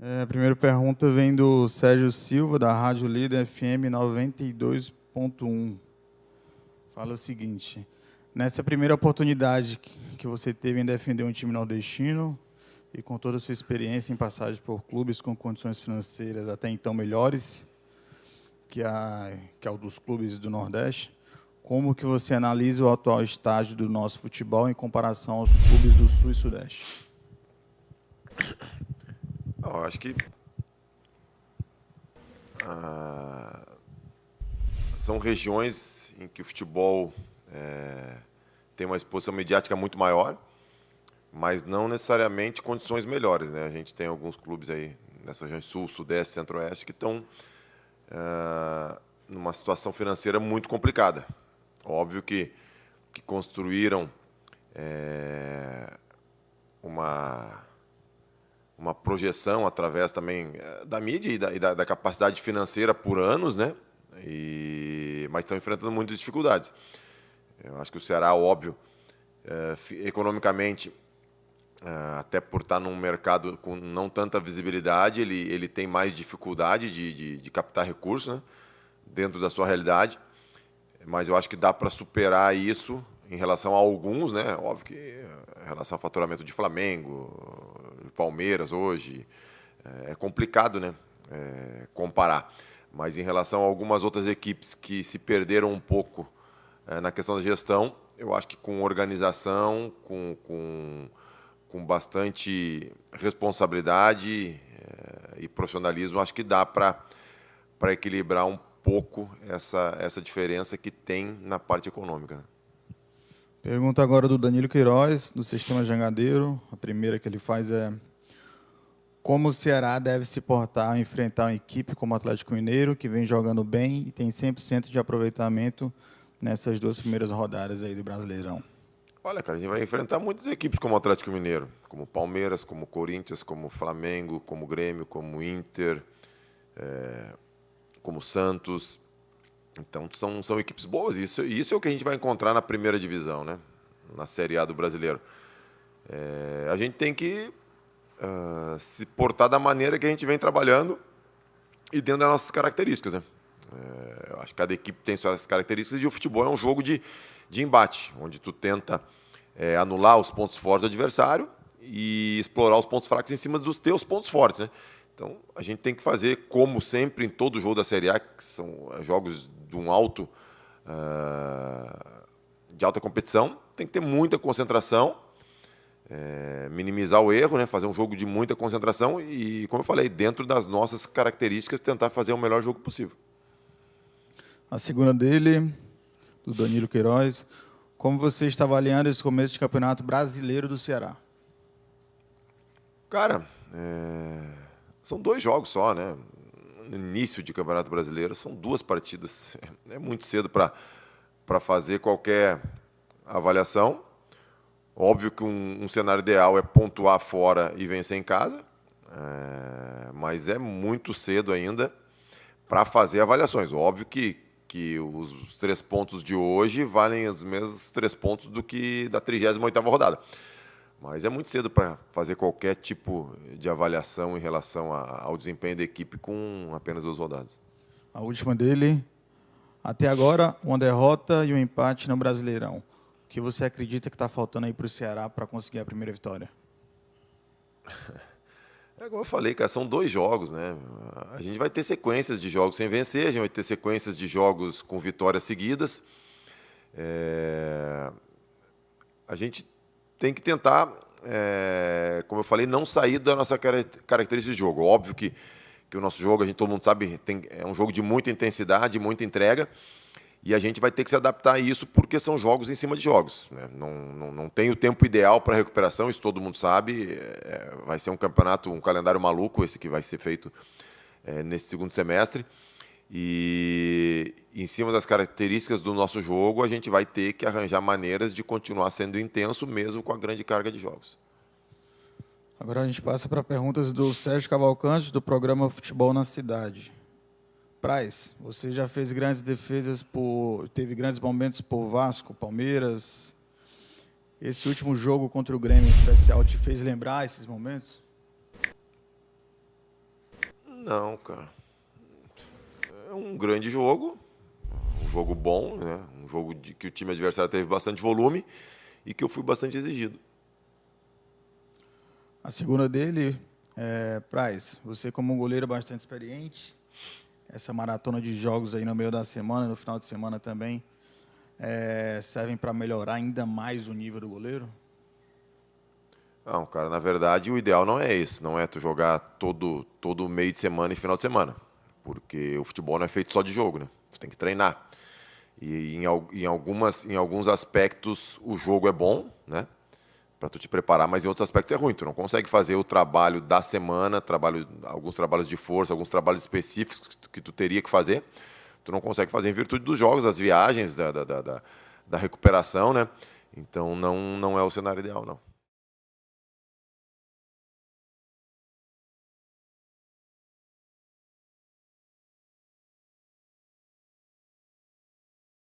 A primeira pergunta vem do Sérgio Silva, da Rádio Líder FM 92.1. Fala o seguinte: nessa primeira oportunidade que você teve em defender um time nordestino e com toda a sua experiência em passagem por clubes com condições financeiras até então melhores que é o dos clubes do Nordeste, como que você analisa o atual estágio do nosso futebol em comparação aos clubes do Sul e Sudeste? Eu acho que ah, são regiões em que o futebol tem uma exposição mediática muito maior, mas não necessariamente condições melhores, né? A gente tem alguns clubes aí nessa região Sul, Sudeste, Centro-Oeste que estão numa situação financeira muito complicada. Óbvio que construíram uma projeção através também da mídia e da capacidade financeira por anos, né? Mas estão enfrentando muitas dificuldades. Eu acho que o Ceará, óbvio, economicamente, até por estar num mercado com não tanta visibilidade, ele tem mais dificuldade de captar recursos, né? Dentro da sua realidade. Mas eu acho que dá para superar isso em relação a alguns, né? Óbvio que em relação ao faturamento de Flamengo, de Palmeiras hoje, é complicado, né? Comparar. Mas em relação a algumas outras equipes que se perderam um pouco na questão da gestão, eu acho que com organização, com bastante responsabilidade e profissionalismo, acho que dá para equilibrar um pouco essa diferença que tem na parte econômica, né? Pergunta agora do Danilo Queiroz, do Sistema Jangadeiro. A primeira que ele faz é: como o Ceará deve se portar ao enfrentar uma equipe como o Atlético Mineiro, que vem jogando bem e tem 100% de aproveitamento nessas duas primeiras rodadas aí do Brasileirão? Olha, cara, a gente vai enfrentar muitas equipes como o Atlético Mineiro, como o Palmeiras, como o Corinthians, como o Flamengo, como o Grêmio, como o Inter, como o Santos. Então, são equipes boas. Isso é o que a gente vai encontrar na primeira divisão, né? Na Série A do Brasileiro. A gente tem que se portar da maneira que a gente vem trabalhando e dentro das nossas características, né? Eu acho que cada equipe tem suas características e o futebol é um jogo de embate, onde tu tenta anular os pontos fortes do adversário e explorar os pontos fracos em cima dos teus pontos fortes, né? Então, a gente tem que fazer, como sempre, em todo jogo da Série A, que são jogos de de alta competição, tem que ter muita concentração, minimizar o erro, né? Fazer um jogo de muita concentração e, como eu falei, dentro das nossas características, tentar fazer o melhor jogo possível. A segunda dele, do Danilo Queiroz: como você está avaliando esse começo de campeonato brasileiro do Ceará? Cara, são 2 jogos só, né? No início de Campeonato Brasileiro, são 2 partidas. É muito cedo para fazer qualquer avaliação. Óbvio que um cenário ideal é pontuar fora e vencer em casa, mas é muito cedo ainda para fazer avaliações. Óbvio que os 3 pontos de hoje valem os mesmos 3 pontos do que da 38ª rodada. Mas é muito cedo para fazer qualquer tipo de avaliação em relação ao desempenho da equipe com apenas 2 rodadas. A última dele: até agora, uma derrota e um empate no Brasileirão. O que você acredita que está faltando aí para o Ceará para conseguir a primeira vitória? Como eu falei, cara, são 2 jogos, né? A gente vai ter sequências de jogos sem vencer, a gente vai ter sequências de jogos com vitórias seguidas. A gente tem que tentar, como eu falei, não sair da nossa característica de jogo. Óbvio que o nosso jogo, todo mundo sabe, é um jogo de muita intensidade, muita entrega, e a gente vai ter que se adaptar a isso porque são jogos em cima de jogos, né? Não tem o tempo ideal para recuperação, isso todo mundo sabe. Vai ser um campeonato, um calendário maluco esse que vai ser feito nesse segundo semestre. E em cima das características do nosso jogo, a gente vai ter que arranjar maneiras de continuar sendo intenso mesmo com a grande carga de jogos. Agora a gente passa para perguntas do Sérgio Cavalcante, do programa Futebol na Cidade. Praz, você já fez grandes defesas, teve grandes momentos por Vasco, Palmeiras. Esse último jogo contra o Grêmio em especial te fez lembrar esses momentos? Não, cara. É um grande jogo, um jogo bom, né? Um jogo que o time adversário teve bastante volume e que eu fui bastante exigido. A segunda dele, Praz, você como um goleiro bastante experiente, essa maratona de jogos aí no meio da semana, no final de semana também, servem para melhorar ainda mais o nível do goleiro? Não, cara, na verdade o ideal não é isso, não é tu jogar todo meio de semana e final de semana, porque o futebol não é feito só de jogo, né? Tu tem que treinar. E em alguns aspectos o jogo é bom, né? Para tu te preparar, mas em outros aspectos é ruim. Tu não consegue fazer o trabalho da semana, alguns trabalhos de força, alguns trabalhos específicos que tu teria que fazer. Tu não consegue fazer em virtude dos jogos, das viagens, da recuperação, né? Então não é o cenário ideal, não.